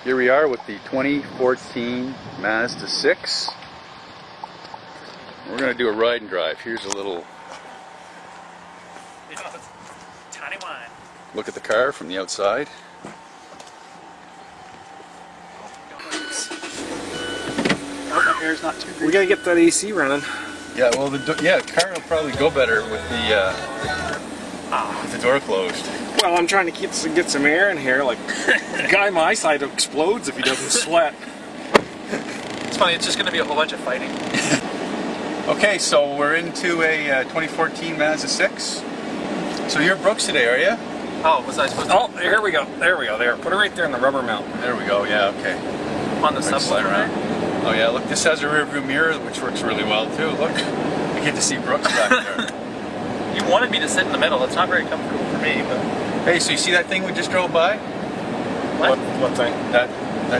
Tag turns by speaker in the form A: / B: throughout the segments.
A: Here we are with the 2014 Mazda 6. We're going to do a ride and drive. Here's a little
B: tiny wine.
A: Look at the car from the outside.
B: Oh, the air's not too great.
C: We gotta get that AC running.
A: Yeah, well, the car will probably go better with the door closed.
C: Well, I'm trying to get some air in here. Like, the guy my side explodes if he doesn't sweat.
B: It's funny, it's just going to be a whole bunch of fighting.
A: Okay, so we're into a 2014 Mazda 6. So you're Brooks today, are you?
B: Oh, was I supposed to?
C: Oh, here we go. There we go. There. Put it right there in the rubber mount.
A: There we go, yeah, okay.
B: On the subwoofer, right?
A: Oh yeah, look, this has a rear view mirror, which works really well too. Look, I get to see Brooks back there.
B: You wanted me to sit in the middle. It's not very comfortable for me, but...
A: Hey, so you see that thing we just drove by?
C: What thing?
A: That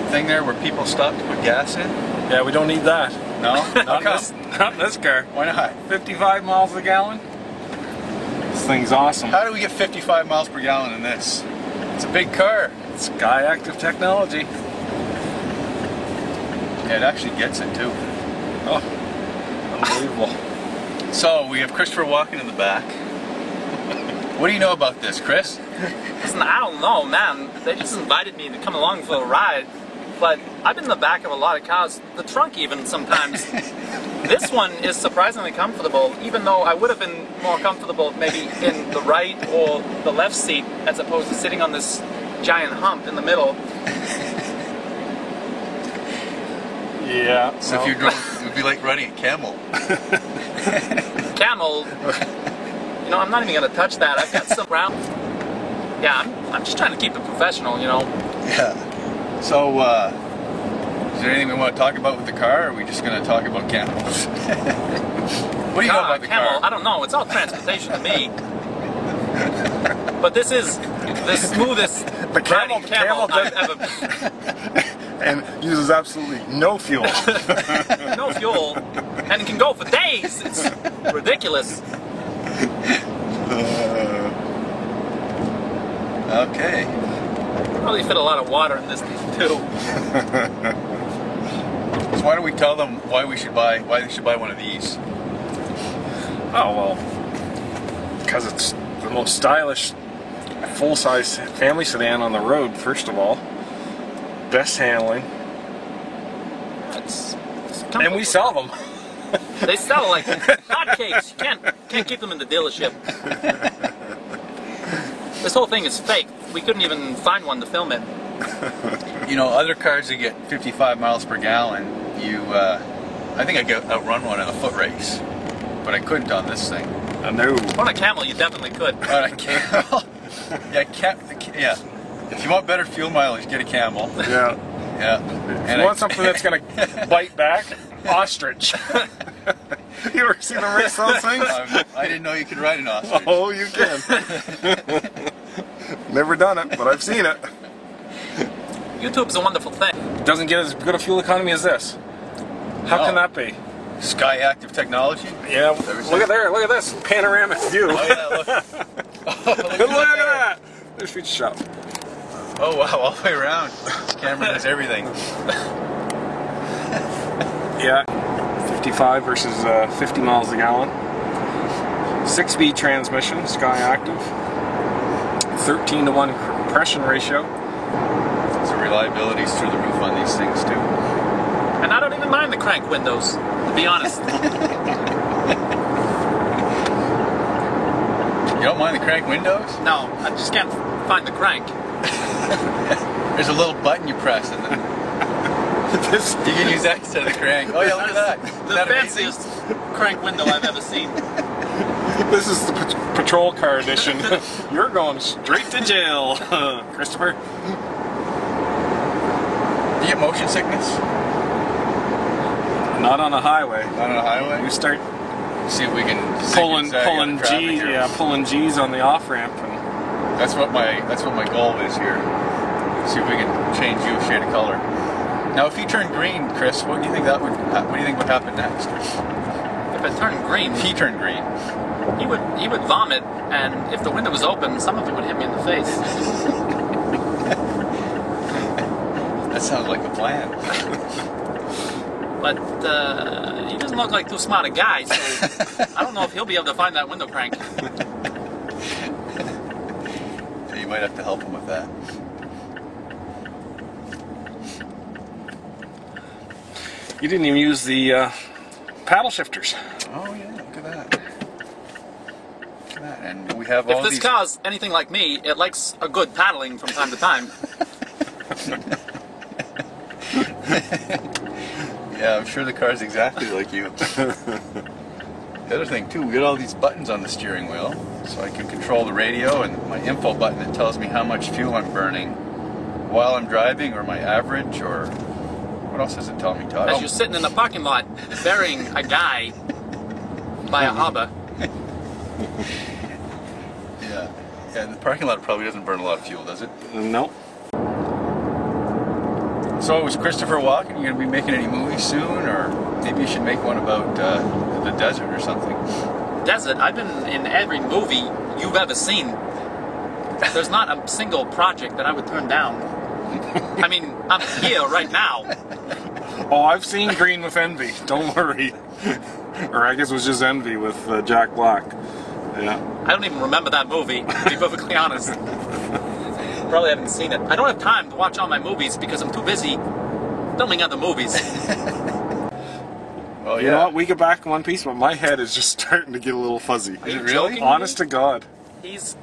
A: thing there where people stop to put gas in?
C: Yeah, we don't need that.
A: No?
C: Not in this car.
A: Why not?
C: 55 miles a gallon? This thing's awesome.
A: How do we get 55 miles per gallon in this? It's a big car.
C: It's Sky Active technology.
A: Yeah, it actually gets it too.
C: Oh, unbelievable.
A: So, we have Christopher walking in the back. What do you know about this, Chris?
B: Listen, I don't know, man. They just invited me to come along for a ride. But I've been in the back of a lot of cars, the trunk even sometimes. This one is surprisingly comfortable, even though I would have been more comfortable maybe in the right or the left seat as opposed to sitting on this giant hump in the middle.
C: Yeah.
A: So if you drove, it would be like riding a camel.
B: Camel, you know, I'm not even going to touch that. I've got some round. Yeah, I'm just trying to keep it professional, you know.
A: Yeah. So, is there anything we want to talk about with the car, or are we just going to talk about camels? What do you know about the
B: camel,
A: car?
B: I don't know. It's all transportation to me. But this is the smoothest riding camel I've ever...
C: And uses absolutely no fuel.
B: No fuel, and it can go for days. It's ridiculous.
A: Okay.
B: Probably fit a lot of water in this thing too.
A: So why don't we tell them why they should buy one of these?
C: Oh, well, because it's the most stylish full-size family sedan on the road, first of all. Best handling.
B: It's
C: And we sell them.
B: They sell like hotcakes. You can't keep them in the dealership. This whole thing is fake. We couldn't even find one to film it.
A: You know, other cars that get 55 miles per gallon, I think I could outrun one in a foot race, but I couldn't on this thing.
C: No.
B: On a camel, you definitely could.
A: On a camel? Yeah. If you want better fuel mileage, get a camel.
C: Yeah.
A: Yeah.
C: If you want something that's going to bite back, ostrich. You ever seen them race those things?
A: I didn't know you could ride an ostrich.
C: Oh, you can. Never done it, but I've seen it.
B: YouTube's a wonderful thing.
C: Doesn't get as good a fuel economy as this. How can that be?
A: Sky Active technology?
C: Yeah, look at there, look at this panoramic view.
A: Oh yeah, look.
C: Look at that. There's Feature Shop.
A: Oh wow, all the way around. This camera does everything.
C: Yeah, 55 versus 50 miles a gallon. 6-speed transmission, Sky Active. 13-to-1 compression ratio.
A: So reliability's through the roof on these things too.
B: And I don't even mind the crank windows, to be honest.
A: You don't mind the crank windows?
B: No, I just can't find the crank.
A: There's a little button you press and then you can use that instead of the crank. Oh yeah, look at that. Isn't
B: The
A: that
B: fanciest crank window I've ever seen.
C: This is the patrol car edition. You're going straight to jail, Christopher.
A: Do you get motion sickness?
C: Not on a highway.
A: Not on a highway?
C: You start
A: See if we can
C: pulling G's on the off ramp, and
A: that's what my goal is here. See if we can change you a shade of color. Now, if you turn green, Chris, what do you think would happen next?
B: If it turned green,
A: If he turned green,
B: he would vomit, and if the window was open, some of it would hit me in the face.
A: That sounds like a plan.
B: But he doesn't look like too smart a guy, so I don't know if he'll be able to find that window crank.
A: So you might have to help him with that.
C: You didn't even use the paddle shifters.
A: Oh yeah, look at that. Look at that. And we have all
B: If this
A: these...
B: car's anything like me, it likes a good paddling from time to time.
A: Yeah, I'm sure the car's exactly like you. The other thing too, we got all these buttons on the steering wheel, so I can control the radio and my info button that tells me how much fuel I'm burning while I'm driving, or my average, or what else does it tell me, Todd?
B: As you're sitting in the parking lot burying a guy by a harbor.
A: Yeah. Yeah, the parking lot probably doesn't burn a lot of fuel, does it?
C: Nope.
A: So is Christopher Walken, you going to be making any movies soon, or maybe you should make one about the desert or something?
B: Desert, I've been in every movie you've ever seen. There's not a single project that I would turn down. I mean, I'm here right now.
C: Oh, I've seen Green with Envy. Don't worry. Or I guess it was just Envy with Jack Black. Yeah.
B: I don't even remember that movie, to be perfectly honest. Probably haven't seen it. I don't have time to watch all my movies because I'm too busy filming other movies.
A: Oh,
C: You know what? We get back in one piece, but my head is just starting to get a little fuzzy.
A: Is it really?
B: Joking?
C: Honest to God.
B: He's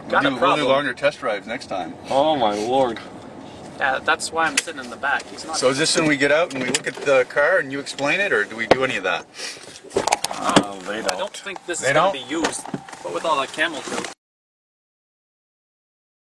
A: We'll
B: got a
A: do
B: problem.
A: longer test drives next time.
C: Oh my Lord.
B: Yeah, that's why I'm sitting in the back. He's not.
A: So is this when we get out and we look at the car and you explain it, or do we do any of that?
C: They
B: I don't think this
A: They
B: is going
A: don't?
B: to be used. But with all that camel coat.